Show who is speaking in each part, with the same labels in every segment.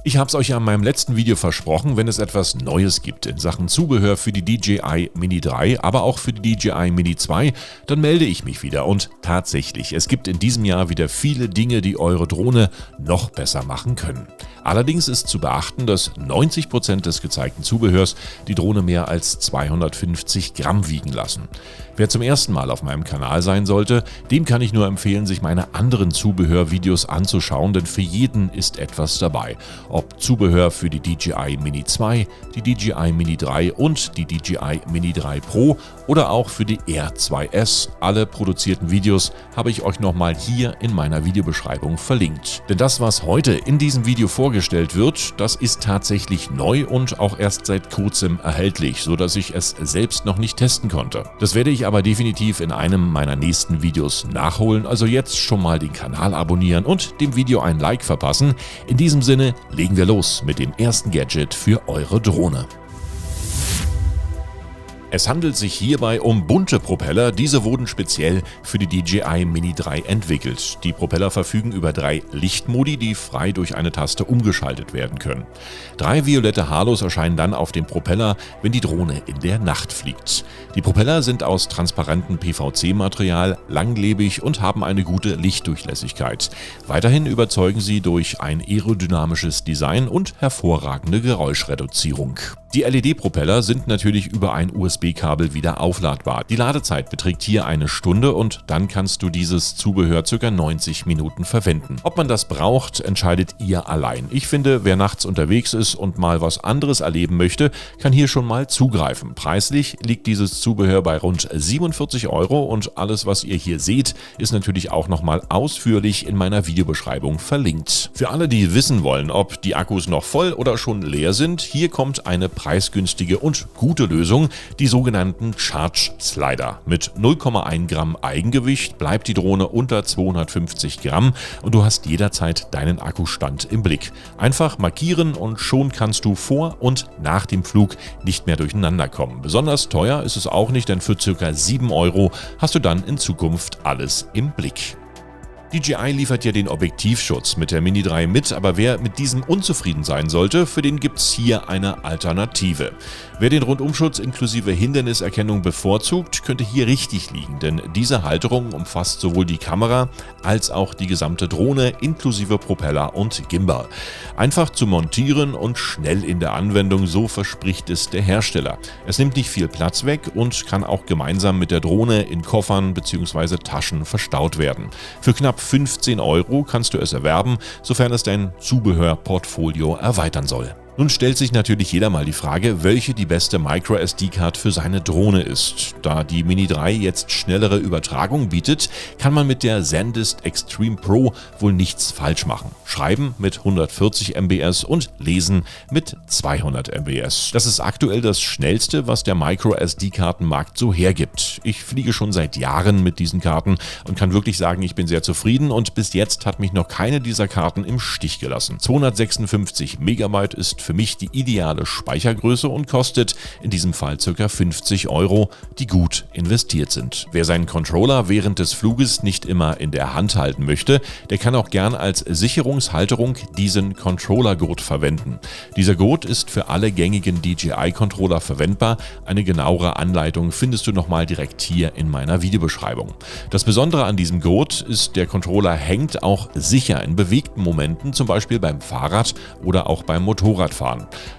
Speaker 1: Ich habe es euch ja in meinem letzten Video versprochen, wenn es etwas Neues gibt in Sachen Zubehör für die DJI Mini 3, aber auch für die DJI Mini 2, dann melde ich mich wieder. Und tatsächlich, es gibt in diesem Jahr wieder viele Dinge, die eure Drohne noch besser machen können. Allerdings ist zu beachten, dass 90% des gezeigten Zubehörs die Drohne mehr als 250 Gramm wiegen lassen. Wer zum ersten Mal auf meinem Kanal sein sollte, dem kann ich nur empfehlen, sich meine anderen Zubehörvideos anzuschauen, denn für jeden ist etwas dabei. Ob Zubehör für die DJI Mini 2, die DJI Mini 3 und die DJI Mini 3 Pro oder auch für die R2S. Alle produzierten Videos habe ich euch nochmal hier in meiner Videobeschreibung verlinkt. Denn das, was heute in diesem Video vorgestellt wird, das ist tatsächlich neu und auch erst seit kurzem erhältlich, sodass ich es selbst noch nicht testen konnte. Das werde ich aber definitiv in einem meiner nächsten Videos nachholen, also jetzt schon mal den Kanal abonnieren und dem Video ein Like verpassen. In diesem Sinne legen wir los mit dem ersten Gadget für eure Drohne. Es handelt sich hierbei um bunte Propeller, diese wurden speziell für die DJI Mini 3 entwickelt. Die Propeller verfügen über 3 Lichtmodi, die frei durch eine Taste umgeschaltet werden können. 3 violette Halos erscheinen dann auf dem Propeller, wenn die Drohne in der Nacht fliegt. Die Propeller sind aus transparentem PVC-Material, langlebig und haben eine gute Lichtdurchlässigkeit. Weiterhin überzeugen sie durch ein aerodynamisches Design und hervorragende Geräuschreduzierung. Die LED-Propeller sind natürlich über ein USB-Kabel wieder aufladbar. Die Ladezeit beträgt hier eine Stunde und dann kannst du dieses Zubehör ca. 90 Minuten verwenden. Ob man das braucht, entscheidet ihr allein. Ich finde, wer nachts unterwegs ist und mal was anderes erleben möchte, kann hier schon mal zugreifen. Preislich liegt dieses Zubehör bei rund 47 € und alles, was ihr hier seht, ist natürlich auch nochmal ausführlich in meiner Videobeschreibung verlinkt. Für alle, die wissen wollen, ob die Akkus noch voll oder schon leer sind, hier kommt eine preisgünstige und gute Lösung, die sogenannten Charge Slider. Mit 0,1 Gramm Eigengewicht bleibt die Drohne unter 250 Gramm und du hast jederzeit deinen Akkustand im Blick. Einfach markieren und schon kannst du vor und nach dem Flug nicht mehr durcheinander kommen. Besonders teuer ist es auch nicht, denn für ca. 7 € hast du dann in Zukunft alles im Blick. DJI liefert ja den Objektivschutz mit der Mini 3 mit, aber wer mit diesem unzufrieden sein sollte, für den gibt's hier eine Alternative. Wer den Rundumschutz inklusive Hinderniserkennung bevorzugt, könnte hier richtig liegen, denn diese Halterung umfasst sowohl die Kamera als auch die gesamte Drohne inklusive Propeller und Gimbal. Einfach zu montieren und schnell in der Anwendung, so verspricht es der Hersteller. Es nimmt nicht viel Platz weg und kann auch gemeinsam mit der Drohne in Koffern bzw. Taschen verstaut werden. Für knapp 15 € kannst du es erwerben, sofern es dein Zubehörportfolio erweitern soll. Nun stellt sich natürlich jeder mal die Frage, welche die beste MicroSD-Card für seine Drohne ist. Da die Mini 3 jetzt schnellere Übertragung bietet, kann man mit der SanDisk Extreme Pro wohl nichts falsch machen. Schreiben mit 140 MB/s und Lesen mit 200 MB/s. Das ist aktuell das schnellste, was der MicroSD-Kartenmarkt so hergibt. Ich fliege schon seit Jahren mit diesen Karten und kann wirklich sagen, ich bin sehr zufrieden und bis jetzt hat mich noch keine dieser Karten im Stich gelassen. 256 MB ist für mich die ideale Speichergröße und kostet in diesem Fall ca. 50 €, die gut investiert sind. Wer seinen Controller während des Fluges nicht immer in der Hand halten möchte, der kann auch gern als Sicherungshalterung diesen Controllergurt verwenden. Dieser Gurt ist für alle gängigen DJI-Controller verwendbar. Eine genauere Anleitung findest du nochmal direkt hier in meiner Videobeschreibung. Das Besondere an diesem Gurt ist, der Controller hängt auch sicher in bewegten Momenten, zum Beispiel beim Fahrrad oder auch beim Motorradfahren.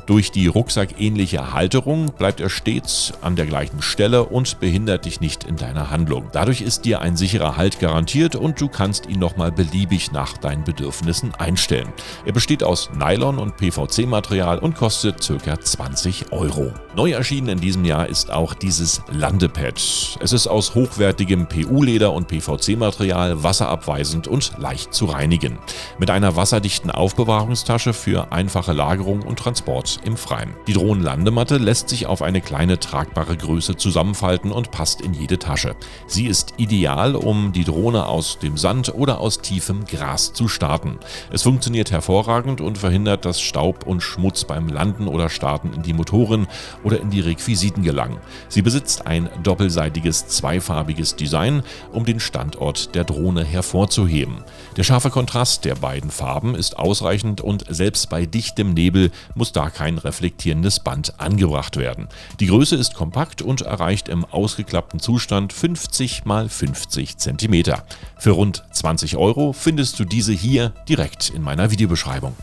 Speaker 1: Durch die rucksackähnliche Halterung bleibt er stets an der gleichen Stelle und behindert dich nicht in deiner Handlung. Dadurch ist dir ein sicherer Halt garantiert und du kannst ihn nochmal beliebig nach deinen Bedürfnissen einstellen. Er besteht aus Nylon- und PVC-Material und kostet ca. 20 €. Neu erschienen in diesem Jahr ist auch dieses Landepad. Es ist aus hochwertigem PU-Leder und PVC-Material, wasserabweisend und leicht zu reinigen. Mit einer wasserdichten Aufbewahrungstasche für einfache Lagerung Landung und Transport im Freien. Die Drohnenlandematte lässt sich auf eine kleine tragbare Größe zusammenfalten und passt in jede Tasche. Sie ist ideal, um die Drohne aus dem Sand oder aus tiefem Gras zu starten. Es funktioniert hervorragend und verhindert, dass Staub und Schmutz beim Landen oder Starten in die Motoren oder in die Requisiten gelangen. Sie besitzt ein doppelseitiges, zweifarbiges Design, um den Standort der Drohne hervorzuheben. Der scharfe Kontrast der beiden Farben ist ausreichend und selbst bei dichtem Nebel muss da kein reflektierendes Band angebracht werden. Die Größe ist kompakt und erreicht im ausgeklappten Zustand 50 x 50 cm. Für rund 20 € findest du diese hier direkt in meiner Videobeschreibung.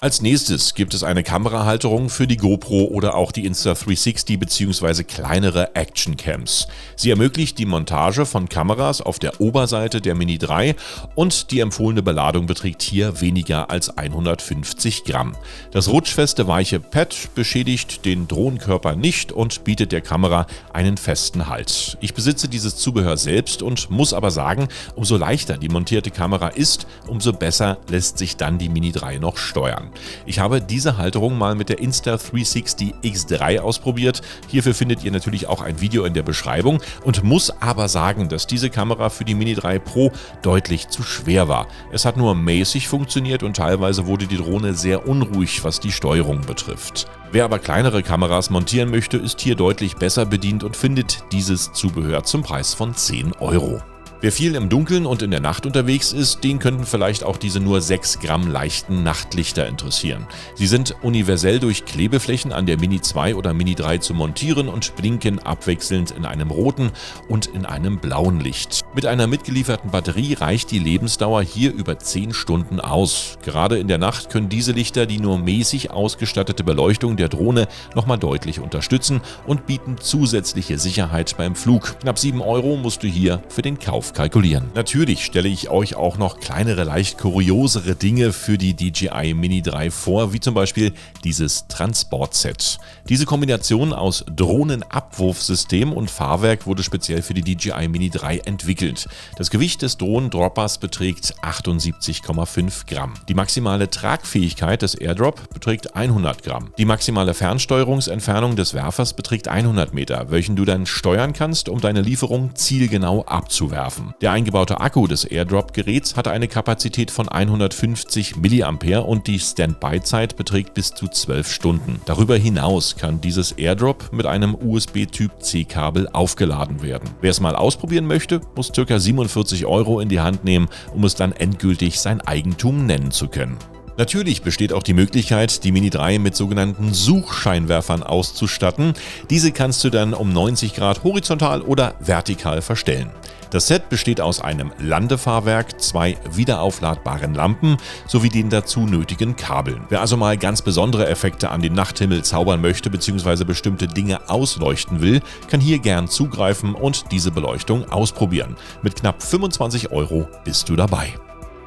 Speaker 1: Als nächstes gibt es eine Kamerahalterung für die GoPro oder auch die Insta360 bzw. kleinere Actioncams. Sie ermöglicht die Montage von Kameras auf der Oberseite der Mini 3 und die empfohlene Beladung beträgt hier weniger als 150 Gramm. Das rutschfeste weiche Pad beschädigt den Drohnenkörper nicht und bietet der Kamera einen festen Halt. Ich besitze dieses Zubehör selbst und muss aber sagen, umso leichter die montierte Kamera ist, umso besser lässt sich dann die Mini 3 noch steuern. Ich habe diese Halterung mal mit der Insta360 X3 ausprobiert. Hierfür findet ihr natürlich auch ein Video in der Beschreibung und muss aber sagen, dass diese Kamera für die Mini 3 Pro deutlich zu schwer war. Es hat nur mäßig funktioniert und teilweise wurde die Drohne sehr unruhig, was die Steuerung betrifft. Wer aber kleinere Kameras montieren möchte, ist hier deutlich besser bedient und findet dieses Zubehör zum Preis von 10 €. Wer viel im Dunkeln und in der Nacht unterwegs ist, den könnten vielleicht auch diese nur 6 Gramm leichten Nachtlichter interessieren. Sie sind universell durch Klebeflächen an der Mini 2 oder Mini 3 zu montieren und blinken abwechselnd in einem roten und in einem blauen Licht. Mit einer mitgelieferten Batterie reicht die Lebensdauer hier über 10 Stunden aus. Gerade in der Nacht können diese Lichter die nur mäßig ausgestattete Beleuchtung der Drohne nochmal deutlich unterstützen und bieten zusätzliche Sicherheit beim Flug. Knapp 7 € musst du hier für den Kauf kalkulieren. Natürlich stelle ich euch auch noch kleinere, leicht kuriosere Dinge für die DJI Mini 3 vor, wie zum Beispiel dieses Transportset. Diese Kombination aus Drohnenabwurfsystem und Fahrwerk wurde speziell für die DJI Mini 3 entwickelt. Das Gewicht des Drohnendroppers beträgt 78,5 Gramm. Die maximale Tragfähigkeit des Airdrop beträgt 100 Gramm. Die maximale Fernsteuerungsentfernung des Werfers beträgt 100 Meter, welchen du dann steuern kannst, um deine Lieferung zielgenau abzuwerfen. Der eingebaute Akku des Airdrop-Geräts hat eine Kapazität von 150 mAh und die Standby-Zeit beträgt bis zu 12 Stunden. Darüber hinaus kann dieses Airdrop mit einem USB-Typ-C-Kabel aufgeladen werden. Wer es mal ausprobieren möchte, muss ca. 47 € in die Hand nehmen, um es dann endgültig sein Eigentum nennen zu können. Natürlich besteht auch die Möglichkeit, die Mini 3 mit sogenannten Suchscheinwerfern auszustatten. Diese kannst du dann um 90 Grad horizontal oder vertikal verstellen. Das Set besteht aus einem Landefahrwerk, 2 wiederaufladbaren Lampen sowie den dazu nötigen Kabeln. Wer also mal ganz besondere Effekte an den Nachthimmel zaubern möchte bzw. bestimmte Dinge ausleuchten will, kann hier gern zugreifen und diese Beleuchtung ausprobieren. Mit knapp 25 € bist du dabei.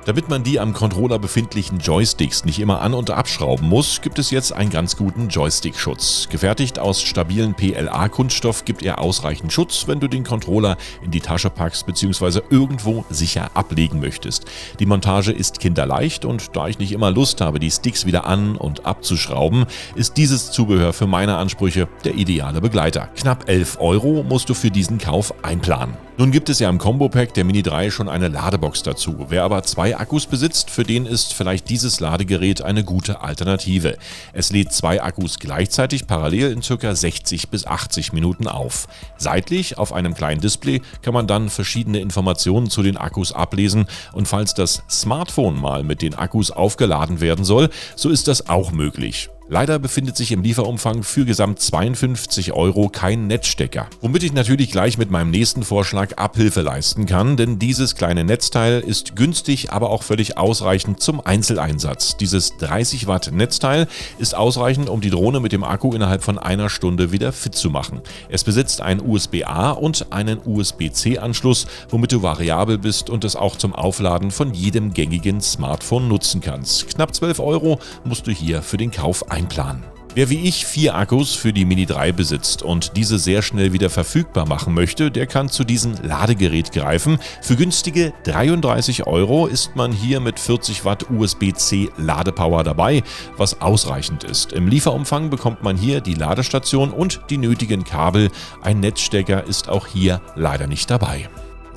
Speaker 1: Damit man die am Controller befindlichen Joysticks nicht immer an- und abschrauben muss, gibt es jetzt einen ganz guten Joystick-Schutz. Gefertigt aus stabilen PLA-Kunststoff gibt er ausreichend Schutz, wenn du den Controller in die Tasche packst bzw. irgendwo sicher ablegen möchtest. Die Montage ist kinderleicht und da ich nicht immer Lust habe, die Sticks wieder an- und abzuschrauben, ist dieses Zubehör für meine Ansprüche der ideale Begleiter. Knapp 11 € musst du für diesen Kauf einplanen. Nun gibt es ja im Combo-Pack der Mini 3 schon eine Ladebox dazu. Wer aber 2 Akkus besitzt, für den ist vielleicht dieses Ladegerät eine gute Alternative. Es lädt 2 Akkus gleichzeitig parallel in ca. 60 bis 80 Minuten auf. Seitlich auf einem kleinen Display kann man dann verschiedene Informationen zu den Akkus ablesen und falls das Smartphone mal mit den Akkus aufgeladen werden soll, so ist das auch möglich. Leider befindet sich im Lieferumfang für gesamt 52 € kein Netzstecker. Womit ich natürlich gleich mit meinem nächsten Vorschlag Abhilfe leisten kann, denn dieses kleine Netzteil ist günstig, aber auch völlig ausreichend zum Einzeleinsatz. Dieses 30 Watt Netzteil ist ausreichend, um die Drohne mit dem Akku innerhalb von einer Stunde wieder fit zu machen. Es besitzt einen USB-A und einen USB-C-Anschluss, womit du variabel bist und es auch zum Aufladen von jedem gängigen Smartphone nutzen kannst. Knapp 12 € musst du hier für den Kauf einplanen. Wer wie ich 4 Akkus für die Mini 3 besitzt und diese sehr schnell wieder verfügbar machen möchte, der kann zu diesem Ladegerät greifen. Für günstige 33 € ist man hier mit 40 Watt USB-C Ladepower dabei, was ausreichend ist. Im Lieferumfang bekommt man hier die Ladestation und die nötigen Kabel. Ein Netzstecker ist auch hier leider nicht dabei.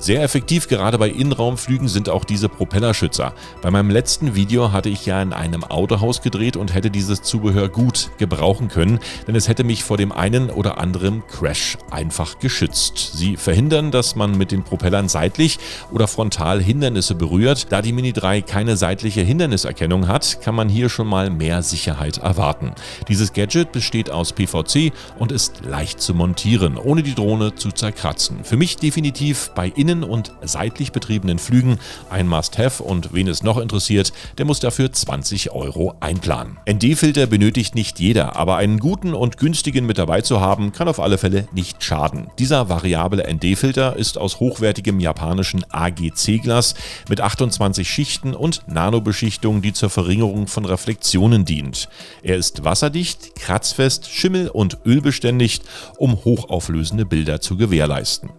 Speaker 1: Sehr effektiv, gerade bei Innenraumflügen, sind auch diese Propellerschützer. Bei meinem letzten Video hatte ich ja in einem Autohaus gedreht und hätte dieses Zubehör gut gebrauchen können, denn es hätte mich vor dem einen oder anderen Crash einfach geschützt. Sie verhindern, dass man mit den Propellern seitlich oder frontal Hindernisse berührt. Da die Mini 3 keine seitliche Hinderniserkennung hat, kann man hier schon mal mehr Sicherheit erwarten. Dieses Gadget besteht aus PVC und ist leicht zu montieren, ohne die Drohne zu zerkratzen. Für mich definitiv bei innen- und seitlich betriebenen Flügen ein Must-Have, und wen es noch interessiert, der muss dafür 20 € einplanen. ND-Filter benötigt nicht jeder, aber einen guten und günstigen mit dabei zu haben, kann auf alle Fälle nicht schaden. Dieser variable ND-Filter ist aus hochwertigem japanischen AGC-Glas mit 28 Schichten und Nanobeschichtung, die zur Verringerung von Reflexionen dient. Er ist wasserdicht, kratzfest, schimmel- und ölbeständig, um hochauflösende Bilder zu gewährleisten.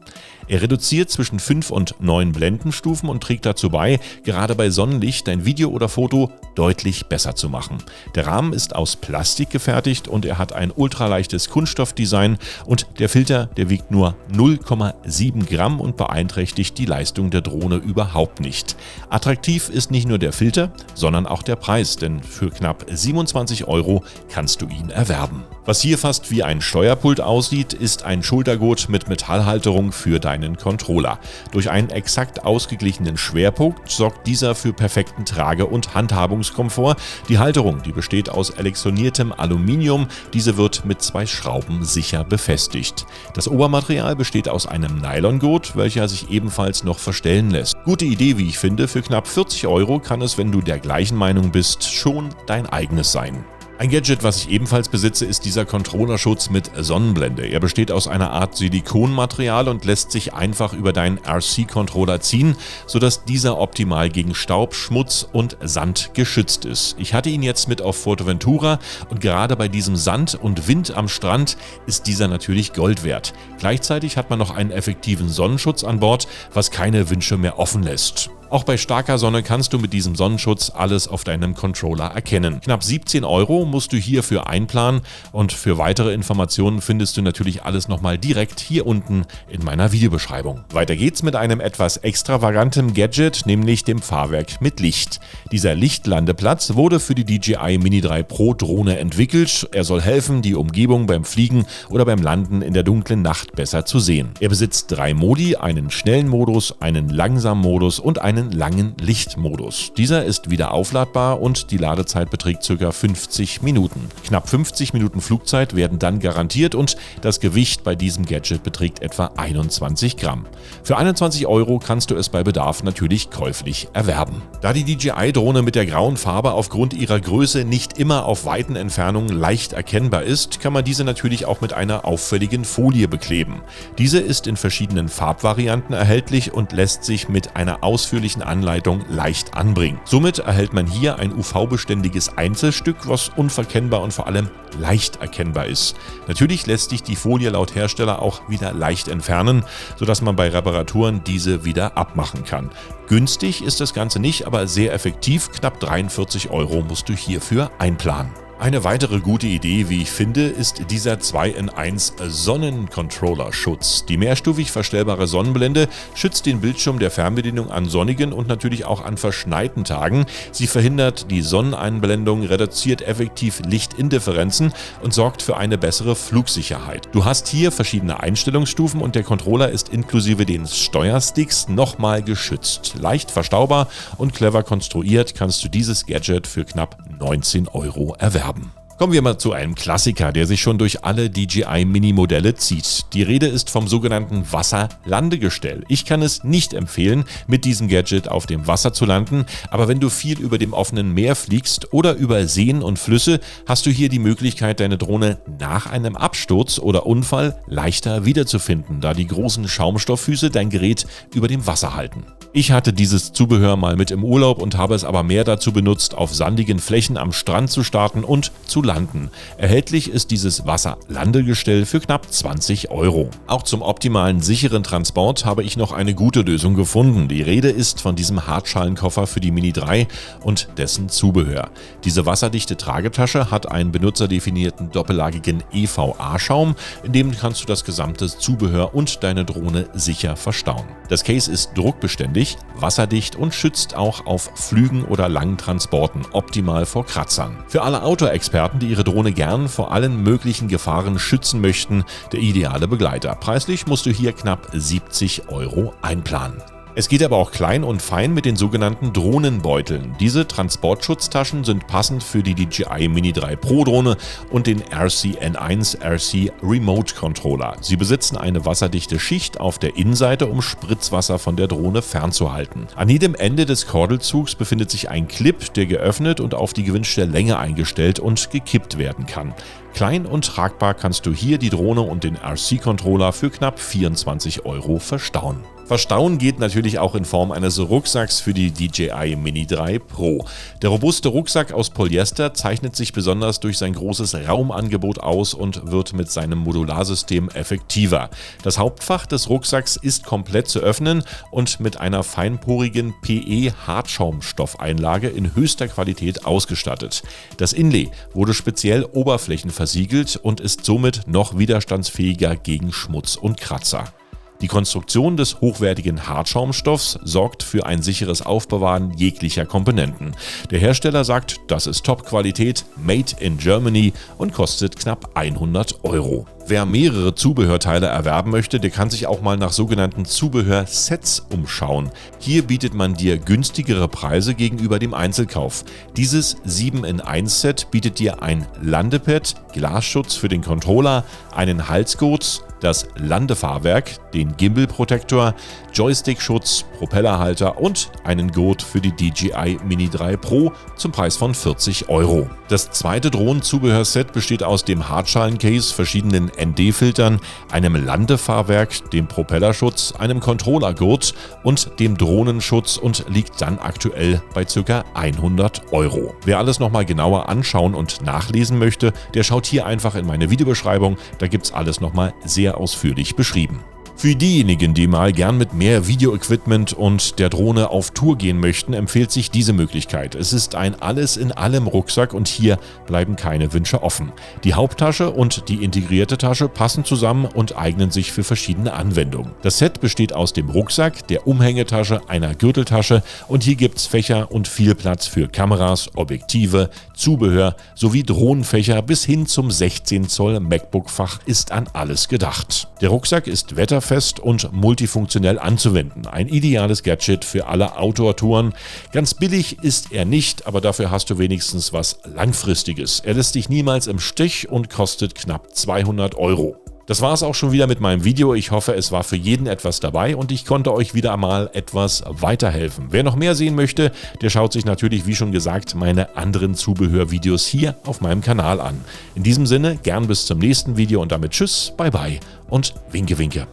Speaker 1: Er reduziert zwischen 5 und 9 Blendenstufen und trägt dazu bei, gerade bei Sonnenlicht dein Video oder Foto deutlich besser zu machen. Der Rahmen ist aus Plastik gefertigt und er hat ein ultraleichtes Kunststoffdesign, und der Filter, der wiegt nur 0,7 Gramm und beeinträchtigt die Leistung der Drohne überhaupt nicht. Attraktiv ist nicht nur der Filter, sondern auch der Preis, denn für knapp 27 € kannst du ihn erwerben. Was hier fast wie ein Steuerpult aussieht, ist ein Schultergurt mit Metallhalterung für deinen Controller. Durch einen exakt ausgeglichenen Schwerpunkt sorgt dieser für perfekten Trage- und Handhabungskomfort. Die Halterung, die besteht aus elektioniertem Aluminium. Diese wird mit 2 Schrauben sicher befestigt. Das Obermaterial besteht aus einem Nylongurt, welcher sich ebenfalls noch verstellen lässt. Gute Idee, wie ich finde. Für knapp 40 € kann es, wenn du der gleichen Meinung bist, schon dein eigenes sein. Ein Gadget, was ich ebenfalls besitze, ist dieser Controllerschutz mit Sonnenblende. Er besteht aus einer Art Silikonmaterial und lässt sich einfach über deinen RC-Controller ziehen, sodass dieser optimal gegen Staub, Schmutz und Sand geschützt ist. Ich hatte ihn jetzt mit auf Fuerteventura und gerade bei diesem Sand und Wind am Strand ist dieser natürlich Gold wert. Gleichzeitig hat man noch einen effektiven Sonnenschutz an Bord, was keine Wünsche mehr offen lässt. Auch bei starker Sonne kannst du mit diesem Sonnenschutz alles auf deinem Controller erkennen. Knapp 17 € musst du hierfür einplanen, und für weitere Informationen findest du natürlich alles nochmal direkt hier unten in meiner Videobeschreibung. Weiter geht's mit einem etwas extravaganten Gadget, nämlich dem Fahrwerk mit Licht. Dieser Lichtlandeplatz wurde für die DJI Mini 3 Pro Drohne entwickelt. Er soll helfen, die Umgebung beim Fliegen oder beim Landen in der dunklen Nacht besser zu sehen. Er besitzt 3 Modi, einen schnellen Modus, einen langsamen Modus und einen langen Lichtmodus. Dieser ist wieder aufladbar und die Ladezeit beträgt ca. 50 Minuten. Knapp 50 Minuten Flugzeit werden dann garantiert und das Gewicht bei diesem Gadget beträgt etwa 21 Gramm. Für 21 € kannst du es bei Bedarf natürlich käuflich erwerben. Da die DJI-Drohne mit der grauen Farbe aufgrund ihrer Größe nicht immer auf weiten Entfernungen leicht erkennbar ist, kann man diese natürlich auch mit einer auffälligen Folie bekleben. Diese ist in verschiedenen Farbvarianten erhältlich und lässt sich mit einer ausführlichen Anleitung leicht anbringen. Somit erhält man hier ein UV-beständiges Einzelstück, was unverkennbar und vor allem leicht erkennbar ist. Natürlich lässt sich die Folie laut Hersteller auch wieder leicht entfernen, sodass man bei Reparaturen diese wieder abmachen kann. Günstig ist das Ganze nicht, aber sehr effektiv. Knapp 43 € musst du hierfür einplanen. Eine weitere gute Idee, wie ich finde, ist dieser 2-in-1 Sonnencontroller-Schutz. Die mehrstufig verstellbare Sonnenblende schützt den Bildschirm der Fernbedienung an sonnigen und natürlich auch an verschneiten Tagen. Sie verhindert die Sonneneinblendung, reduziert effektiv Lichtindifferenzen und sorgt für eine bessere Flugsicherheit. Du hast hier verschiedene Einstellungsstufen und der Controller ist inklusive den Steuersticks nochmal geschützt. Leicht verstaubar und clever konstruiert kannst du dieses Gadget für knapp 19 € erwerben. Kommen wir mal zu einem Klassiker, der sich schon durch alle DJI Mini-Modelle zieht. Die Rede ist vom sogenannten Wasserlandegestell. Ich kann es nicht empfehlen, mit diesem Gadget auf dem Wasser zu landen, aber wenn du viel über dem offenen Meer fliegst oder über Seen und Flüsse, hast du hier die Möglichkeit, deine Drohne nach einem Absturz oder Unfall leichter wiederzufinden, da die großen Schaumstofffüße dein Gerät über dem Wasser halten. Ich hatte dieses Zubehör mal mit im Urlaub und habe es aber mehr dazu benutzt, auf sandigen Flächen am Strand zu starten und zu landen. Erhältlich ist dieses Wasserlandegestell für knapp 20 Euro. Auch zum optimalen sicheren Transport habe ich noch eine gute Lösung gefunden. Die Rede ist von diesem Hartschalenkoffer für die Mini 3 und dessen Zubehör. Diese wasserdichte Tragetasche hat einen benutzerdefinierten doppellagigen EVA-Schaum, in dem kannst du das gesamte Zubehör und deine Drohne sicher verstauen. Das Case ist druckbeständig, wasserdicht und schützt auch auf Flügen oder langen Transporten optimal vor Kratzern. Für alle Outdoor-Experten, die ihre Drohne gern vor allen möglichen Gefahren schützen möchten, der ideale Begleiter. Preislich musst du hier knapp 70 Euro einplanen. Es geht aber auch klein und fein mit den sogenannten Drohnenbeuteln. Diese Transportschutztaschen sind passend für die DJI Mini 3 Pro Drohne und den RC-N1 RC Remote Controller. Sie besitzen eine wasserdichte Schicht auf der Innenseite, um Spritzwasser von der Drohne fernzuhalten. An jedem Ende des Kordelzugs befindet sich ein Clip, der geöffnet und auf die gewünschte Länge eingestellt und gekippt werden kann. Klein und tragbar kannst du hier die Drohne und den RC-Controller für knapp 24 Euro verstauen. Verstauen geht natürlich auch in Form eines Rucksacks für die DJI Mini 3 Pro. Der robuste Rucksack aus Polyester zeichnet sich besonders durch sein großes Raumangebot aus und wird mit seinem Modularsystem effektiver. Das Hauptfach des Rucksacks ist komplett zu öffnen und mit einer feinporigen PE-Hartschaumstoffeinlage in höchster Qualität ausgestattet. Das Inlay wurde speziell oberflächenversiegelt und ist somit noch widerstandsfähiger gegen Schmutz und Kratzer. Die Konstruktion des hochwertigen Hartschaumstoffs sorgt für ein sicheres Aufbewahren jeglicher Komponenten. Der Hersteller sagt, das ist Top-Qualität, made in Germany und kostet knapp 100 Euro. Wer mehrere Zubehörteile erwerben möchte, der kann sich auch mal nach sogenannten Zubehörsets umschauen. Hier bietet man dir günstigere Preise gegenüber dem Einzelkauf. Dieses 7-in-1-Set bietet dir ein Landepad, Glasschutz für den Controller, einen Halsgurt, das Landefahrwerk, den Gimbal-Protektor, Joystick-Schutz, Propellerhalter und einen Gurt für die DJI Mini 3 Pro zum Preis von 40 Euro. Das zweite Drohnenzubehörset besteht aus dem Hartschalencase, verschiedenen ND-Filtern, einem Landefahrwerk, dem Propellerschutz, einem Controllergurt und dem Drohnenschutz und liegt dann aktuell bei ca. 100 Euro. Wer alles nochmal genauer anschauen und nachlesen möchte, der schaut hier einfach in meine Videobeschreibung, da gibt's alles nochmal sehr ausführlich beschrieben. Für diejenigen, die mal gern mit mehr Videoequipment und der Drohne auf Tour gehen möchten, empfiehlt sich diese Möglichkeit. Es ist ein Alles-in-allem-Rucksack und hier bleiben keine Wünsche offen. Die Haupttasche und die integrierte Tasche passen zusammen und eignen sich für verschiedene Anwendungen. Das Set besteht aus dem Rucksack, der Umhängetasche, einer Gürteltasche und hier gibt's Fächer und viel Platz für Kameras, Objektive, Zubehör sowie Drohnenfächer bis hin zum 16 Zoll MacBook-Fach ist an alles gedacht. Der Rucksack ist wetterfest und multifunktionell anzuwenden. Ein ideales Gadget für alle Outdoor-Touren. Ganz billig ist er nicht, aber dafür hast du wenigstens was Langfristiges. Er lässt dich niemals im Stich und kostet knapp 200 Euro. Das war es auch schon wieder mit meinem Video. Ich hoffe, es war für jeden etwas dabei und ich konnte euch wieder mal etwas weiterhelfen. Wer noch mehr sehen möchte, der schaut sich natürlich, wie schon gesagt, meine anderen Zubehörvideos hier auf meinem Kanal an. In diesem Sinne, gern bis zum nächsten Video und damit tschüss, bye bye und winke winke.